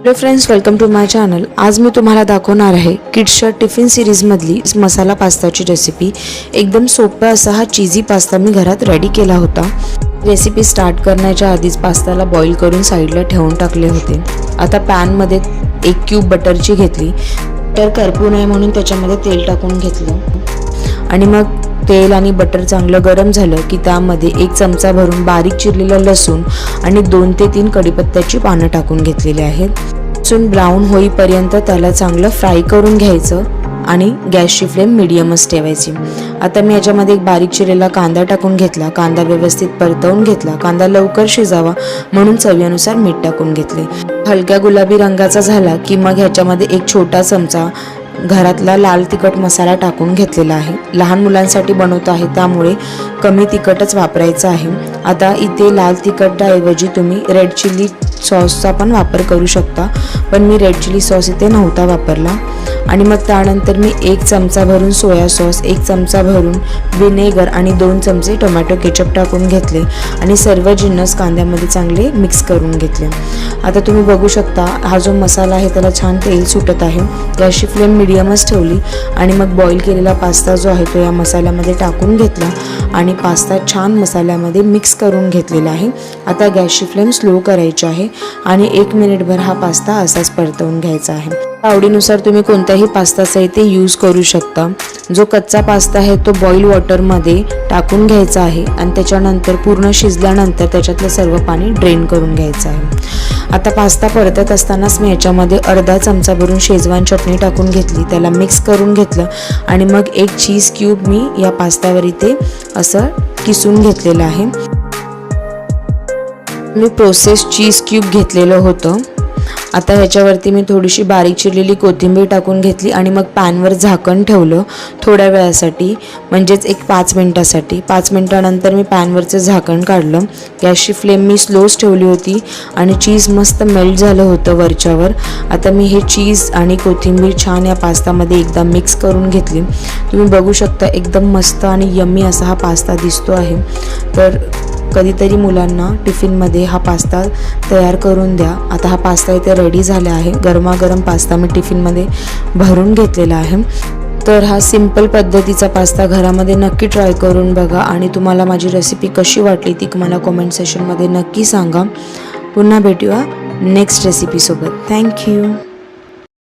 Hello friends, welcome to my channel. आज मी तुम्हाला दाखवणार आहे किड्सच्या टिफिन सिरीजमधली मसाला पास्ताची रेसिपी। एकदम सोपा असा हा चीजी पास्ता मी घरात रेडी केला होता। रेसिपी स्टार्ट करण्याच्या आधीच पास्ताला बॉईल करून साईडला ठेवून टाकले होते। आता पॅनमध्ये 1 क्यूब बटरची घेतली। बटर करपू नये म्हणून त्याच्यामध्ये तेल टाकून घेतलं आणि मग तेल आणि बटर चांगलं गरम झालं की त्यामध्ये 1 चमचा भरून बारीक चिरलेला लसूण आणि 2 ते 3 कढीपत्त्याची पानं टाकून घेतलेली आहेत। लसूण ब्राऊन होईपर्यंत त्याला चांगलं फ्राय करून घ्यायचं आणि गॅसची फ्लेम मीडियमच ठेवायची। आता मी याच्यामध्ये 1 बारीक चिरलेला कांदा टाकून घेतला। कांदा व्यवस्थित परतवून घेतला। कांदा लवकर शिजावा म्हणून चवीनुसार मीठ टाकून घेतले। हलक्या गुलाबी रंगाचा झाला की मग ह्याच्यामध्ये 1 छोटा चमचा घरातला लाल तिखट मसाला टाकून घेतलेला आहे। लहान मुलांसाठी बनवतो आहे त्यामुळे कमी तिखटच वापरायचं आहे। आता इथे लाल तिखटऐवजी तुम्ही रेड चिली सॉसचा पण वापर करू शकता, पण मी रेड चिली सॉस इथे नव्हता वापरला। आणि मग त्यानंतर मी 1 चमचा भरून सोया सॉस, 1 चमचा भरून विनेगर आणि 2 चमचे टोमॅटो केचप टाकून घेतले आणि सर्व जिन्नस कांद्यामध्ये चांगले मिक्स करून घेतले। आता तुम्ही बघू शकता हा जो मसाला आहे त्याला छान तेल सुटत आहे। गॅसची फ्लेम मीडियमच ठेवली आणि मग बॉईल केलेला पास्ता जो आहे तो या मसाल्यामध्ये टाकून घेतला आणि पास्ता छान मसाल्यामध्ये मिक्स करून घेतलेला आहे। आता गॅसची फ्लेम स्लो करायची आहे आणि 1 मिनिटभर हा पास्ता असाच परतवून घ्यायचा आहे। आवडीनुसार तुम्ही कोणत्याही पास्ताचा इथे यूज करू शकता। जो कच्चा पास्ता आहे तो बॉईल वॉटरमध्ये टाकून घ्यायचा आहे आणि त्याच्यानंतर पूर्ण शिजल्यानंतर त्याच्यातलं सर्व पाणी ड्रेन करून घ्यायचं आहे। आता पास्ता परतत असतानाच मी याच्यामध्ये अर्धा चमचा भरून शेजवान चटणी टाकून घेतली, त्याला मिक्स करून घेतलं आणि मग 1 चीज क्यूब मी या पास्त्यावर इथे असं किसून घेतलेलं आहे। मी प्रोसेस चीज क्यूब घेतलेलं होतं। आता ह्याच्यावरती मी थोडीशी बारीक चिरलेली कोथिंबीर टाकून घेतली आणि मग पॅनवर झाकण ठेवलं थोड्या वेळासाठी, म्हणजेच 5 मिनिटासाठी। 5 मिनिटानंतर मी पॅनवरचं झाकण काढलं। गॅसची फ्लेम मी स्लोच ठेवली होती आणि चीज मस्त मेल्ट झालं होतं वरच्यावर। आता मी हे चीज आणि कोथिंबीर छान या पास्तामध्ये एकदा मिक्स करून घेतली। तुम्ही बघू शकता एकदम मस्त आणि यम्मी असा हा पास्ता दिसतो आहे। तर कधीतरी मुलांना टिफिनमध्ये हा पास्ता तयार करून द्या। आता हा पास्ता इथे रेडी झाला आहे। गरमागरम पास्ता मी टिफिनमध्ये भरून घेतलेला आहे। तर हा सिंपल पद्धतीचा पास्ता घरामध्ये नक्की ट्राय करून बघा आणि तुम्हाला माझी रेसिपी कशी वाटली ती मला कमेंट सेक्शनमध्ये नक्की सांगा। पुन्हा भेटूया नेक्स्ट रेसिपीसोबत। थँक्यू।